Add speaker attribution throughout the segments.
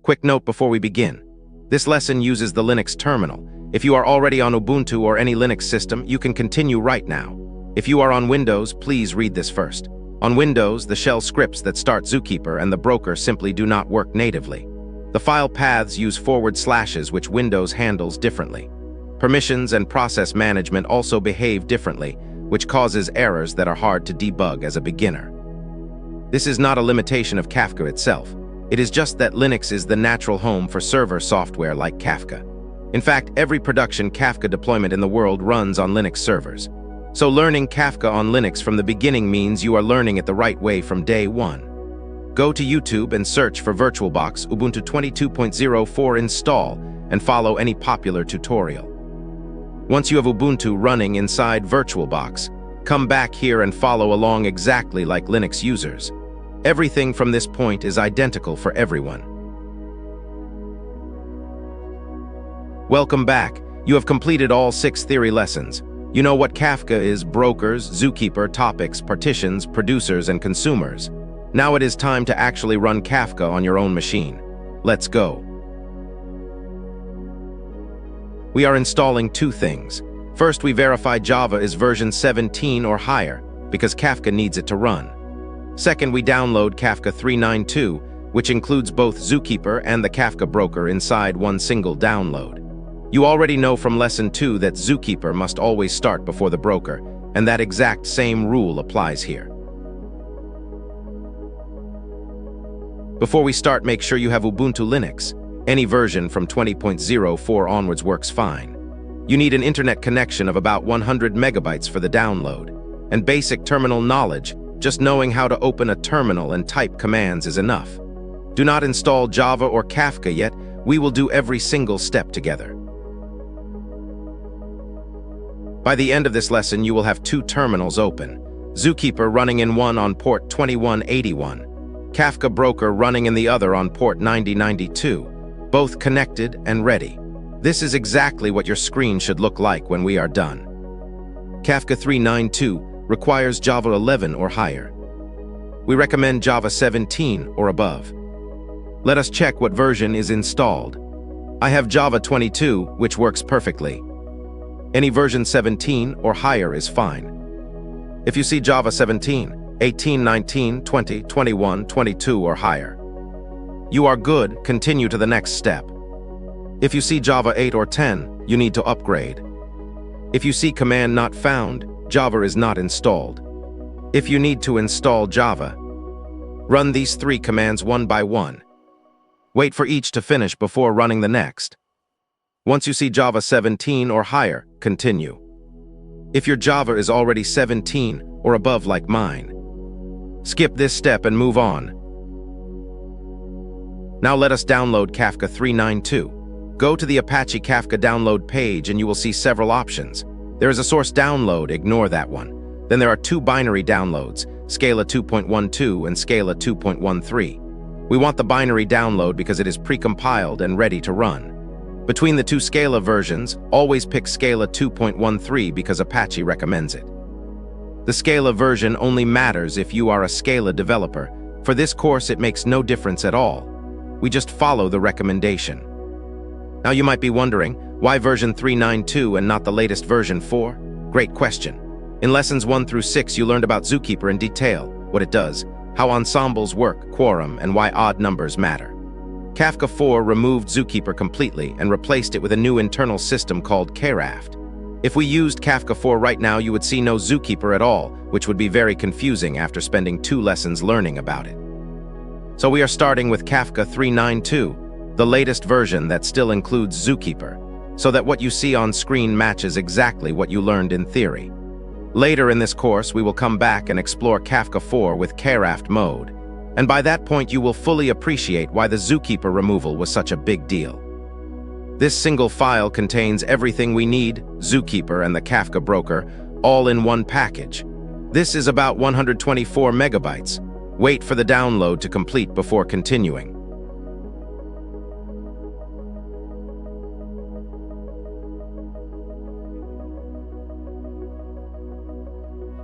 Speaker 1: Quick note before we begin. This lesson uses the Linux terminal. If you are already on Ubuntu or any Linux system, you can continue right now. If you are on Windows, please read this first. On Windows, the shell scripts that start Zookeeper and the broker simply do not work natively. The file paths use forward slashes, which Windows handles differently. Permissions and process management also behave differently, which causes errors that are hard to debug as a beginner. This is not a limitation of Kafka itself. It is just that Linux is the natural home for server software like Kafka. In fact, every production Kafka deployment in the world runs on Linux servers. So learning Kafka on Linux from the beginning means you are learning it the right way from day one. Go to YouTube and search for VirtualBox Ubuntu 22.04 install and follow any popular tutorial. Once you have Ubuntu running inside VirtualBox, come back here and follow along exactly like Linux users. Everything from this point is identical for everyone. Welcome back. You have completed all 6 theory lessons. You know what Kafka is: brokers, Zookeeper, topics, partitions, producers, and consumers. Now it is time to actually run Kafka on your own machine. Let's go. We are installing 2 things. First, we verify Java is version 17 or higher, because Kafka needs it to run. Second, we download Kafka 3.9.2, which includes both Zookeeper and the Kafka broker inside one single download. You already know from lesson 2 that Zookeeper must always start before the broker, and that exact same rule applies here. Before we start, make sure you have Ubuntu Linux. Any version from 20.04 onwards works fine. You need an internet connection of about 100 megabytes for the download. And basic terminal knowledge, just knowing how to open a terminal and type commands is enough. Do not install Java or Kafka yet. We will do every single step together. By the end of this lesson, you will have 2 terminals open. Zookeeper running in one on port 2181. Kafka broker running in the other on port 9092. Both connected and ready. This is exactly what your screen should look like when we are done. Kafka 3.9.2 requires Java 11 or higher. We recommend Java 17 or above. Let us check what version is installed. I have Java 22, which works perfectly. Any version 17 or higher is fine. If you see Java 17, 18, 19, 20, 21, 22 or higher, you are good. Continue to the next step. If you see Java 8 or 10, you need to upgrade. If you see command not found, Java is not installed. If you need to install Java, run these 3 commands one by one. Wait for each to finish before running the next. Once you see Java 17 or higher, continue. If your Java is already 17 or above like mine, skip this step and move on. Now let us download Kafka 3.9.2. Go to the Apache Kafka download page and you will see several options. There is a source download, ignore that one. Then there are 2 binary downloads, Scala 2.12 and Scala 2.13. We want the binary download because it is precompiled and ready to run. Between the 2 Scala versions, always pick Scala 2.13 because Apache recommends it. The Scala version only matters if you are a Scala developer. For this course, it makes no difference at all. We just follow the recommendation. Now you might be wondering, why version 3.9.2 and not the latest version 4? Great question. In lessons 1 through 6, you learned about Zookeeper in detail, what it does, how ensembles work, quorum, and why odd numbers matter. Kafka 4 removed Zookeeper completely and replaced it with a new internal system called Karaft. If we used Kafka 4 right now, you would see no Zookeeper at all, which would be very confusing after spending 2 lessons learning about it. So we are starting with Kafka 3.9.2, the latest version that still includes Zookeeper, so that what you see on screen matches exactly what you learned in theory. Later in this course, we will come back and explore Kafka 4 with Karaft mode, and by that point you will fully appreciate why the Zookeeper removal was such a big deal. This single file contains everything we need, Zookeeper and the Kafka broker, all in one package. This is about 124 megabytes. Wait for the download to complete before continuing.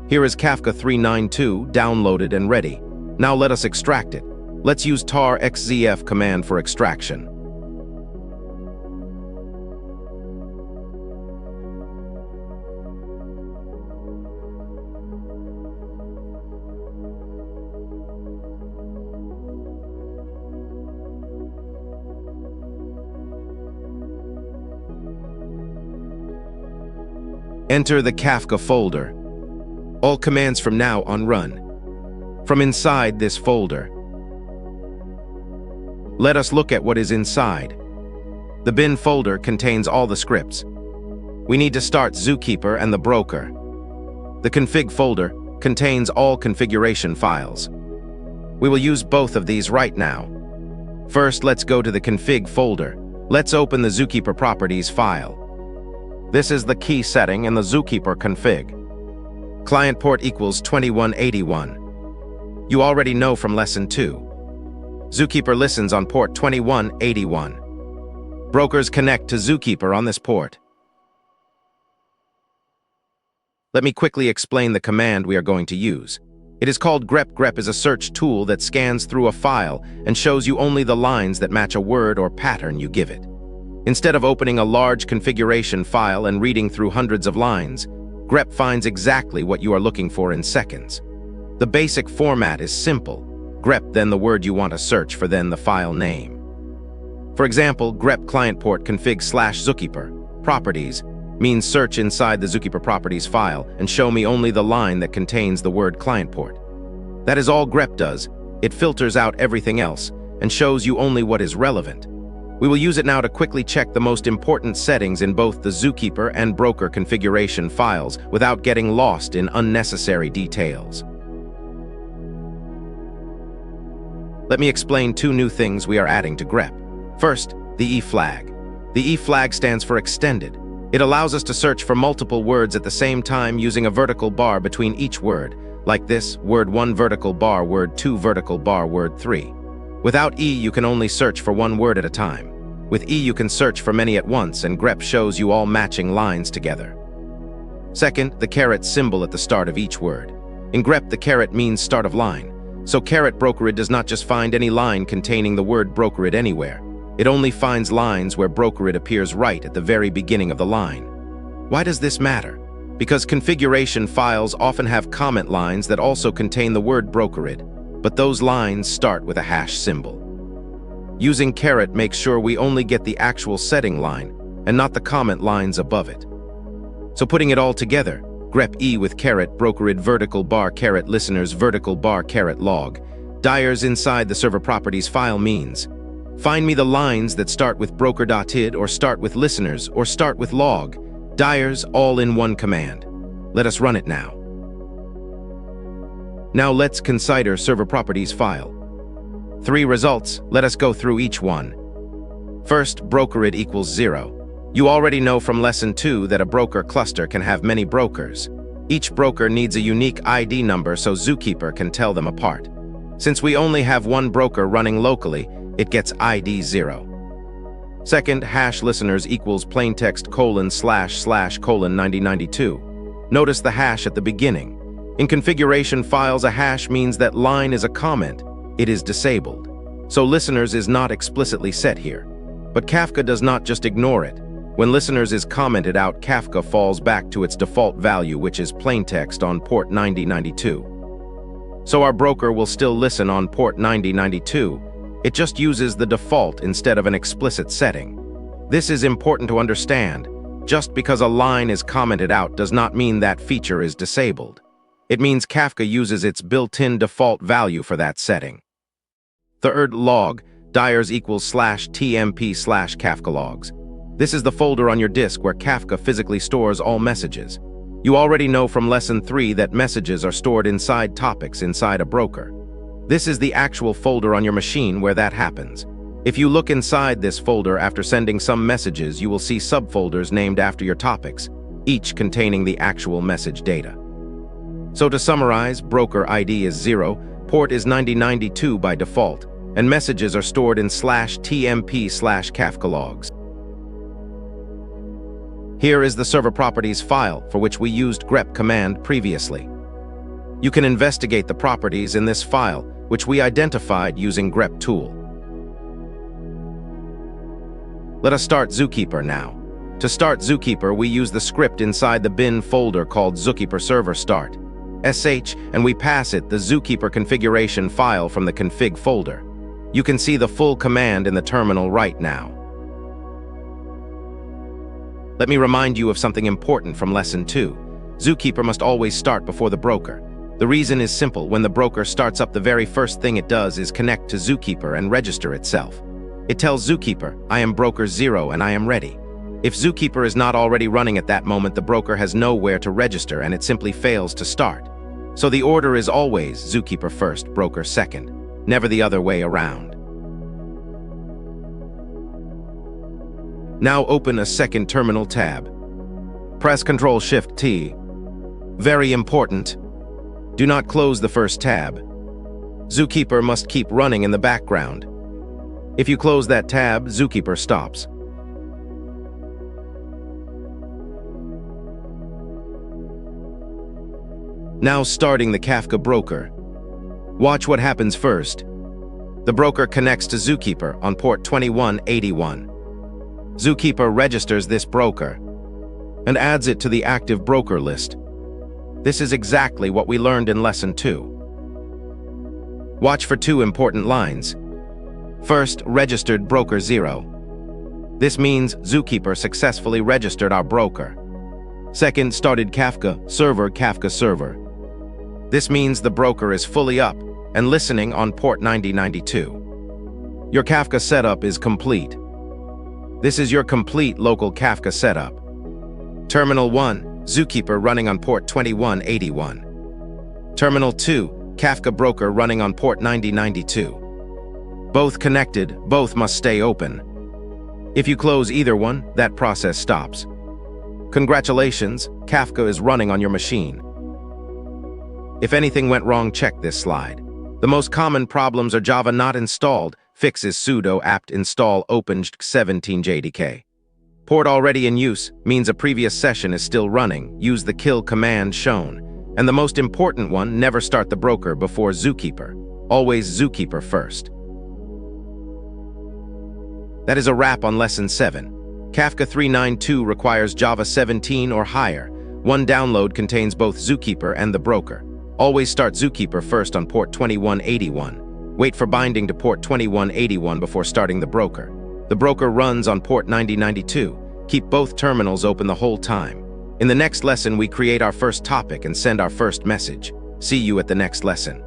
Speaker 1: Here is Kafka 3.9.2 downloaded and ready. Now let us extract it. Let's use tar xzf command for extraction. Enter the Kafka folder. All commands from now on run from inside this folder. Let us look at what is inside. The bin folder contains all the scripts. We need to start Zookeeper and the broker. The config folder contains all configuration files. We will use both of these right now. First, let's go to the config folder. Let's open the Zookeeper properties file. This is the key setting in the Zookeeper config. Client port equals 2181. You already know from lesson 2. Zookeeper listens on port 2181. Brokers connect to Zookeeper on this port. Let me quickly explain the command we are going to use. It is called grep. Grep is a search tool that scans through a file and shows you only the lines that match a word or pattern you give it. Instead of opening a large configuration file and reading through hundreds of lines, grep finds exactly what you are looking for in seconds. The basic format is simple. Grep, then the word you want to search for, then the file name. For example, grep client port config /Zookeeper properties means search inside the Zookeeper properties file and show me only the line that contains the word client port. That is all grep does. It filters out everything else and shows you only what is relevant. We will use it now to quickly check the most important settings in both the Zookeeper and broker configuration files without getting lost in unnecessary details. Let me explain 2 new things we are adding to grep. First, the E flag. The E flag stands for extended. It allows us to search for multiple words at the same time using a vertical bar between each word, like this: word 1 vertical bar, word 2 vertical bar, word 3. Without E, you can only search for one word at a time. With E, you can search for many at once, and grep shows you all matching lines together. Second, the caret symbol at the start of each word. In grep, the caret means start of line. So caret brokered does not just find any line containing the word brokered anywhere. It only finds lines where brokered appears right at the very beginning of the line. Why does this matter? Because configuration files often have comment lines that also contain the word brokered, but those lines start with a hash symbol. Using caret makes sure we only get the actual setting line and not the comment lines above it. So putting it all together, grep E with caret brokered vertical bar caret listeners vertical bar caret log diars inside the server properties file means find me the lines that start with broker.id or start with listeners or start with log diars all in one command. Let us run it now. Now let's consider server properties file. 3 results. Let us go through each one. First, brokered equals 0. You already know from lesson 2 that a broker cluster can have many brokers. Each broker needs a unique ID number so Zookeeper can tell them apart. Since we only have one broker running locally, it gets ID 0. Second, hash listeners equals plaintext : / 9092. Notice the hash at the beginning. In configuration files, a hash means that line is a comment. It is disabled. So listeners is not explicitly set here. But Kafka does not just ignore it. When listeners is commented out, Kafka falls back to its default value, which is plaintext on port 9092. So our broker will still listen on port 9092. It just uses the default instead of an explicit setting. This is important to understand. Just because a line is commented out does not mean that feature is disabled. It means Kafka uses its built-in default value for that setting. Third, log diars equals /tmp / Kafka logs. This is the folder on your disk where Kafka physically stores all messages. You already know from lesson 3 that messages are stored inside topics inside a broker. This is the actual folder on your machine where that happens. If you look inside this folder after sending some messages, you will see subfolders named after your topics, each containing the actual message data. So to summarize, broker ID is 0, port is 9092 by default, and messages are stored in /tmp / Kafka logs. Here is the server properties file for which we used grep command previously. You can investigate the properties in this file, which we identified using grep tool. Let us start Zookeeper now. To start Zookeeper, we use the script inside the bin folder called Zookeeper server start, sh, and we pass it the Zookeeper configuration file from the config folder. You can see the full command in the terminal right now. Let me remind you of something important from Lesson 2. Zookeeper must always start before the broker. The reason is simple. When the broker starts up, the very first thing it does is connect to Zookeeper and register itself. It tells Zookeeper, I am broker 0 and I am ready. If Zookeeper is not already running at that moment, the broker has nowhere to register and it simply fails to start. So the order is always Zookeeper first, broker second, never the other way around. Now open a second terminal tab. Press Ctrl-Shift-T. Very important. Do not close the first tab. Zookeeper must keep running in the background. If you close that tab, Zookeeper stops. Now starting the Kafka broker. Watch what happens first. The broker connects to Zookeeper on port 2181. Zookeeper registers this broker and adds it to the active broker list. This is exactly what we learned in Lesson 2. Watch for two important lines. First, registered broker 0. This means Zookeeper successfully registered our broker. Second, started Kafka server. This means the broker is fully up and listening on port 9092. Your Kafka setup is complete. This is your complete local Kafka setup. Terminal 1, Zookeeper running on port 2181. Terminal 2, Kafka broker running on port 9092. Both connected, both must stay open. If you close either one, that process stops. Congratulations, Kafka is running on your machine. If anything went wrong, check this slide. The most common problems are Java not installed, fixes sudo apt install openj17jdk. Port already in use means a previous session is still running, use the kill command shown. And the most important one, never start the broker before Zookeeper. Always Zookeeper first. That is a wrap on Lesson 7. Kafka 392 requires Java 17 or higher. One download contains both Zookeeper and the broker. Always start Zookeeper first on port 2181. Wait for binding to port 2181 before starting the broker. The broker runs on port 9092. Keep both terminals open the whole time. In the next lesson, we create our first topic and send our first message. See you at the next lesson.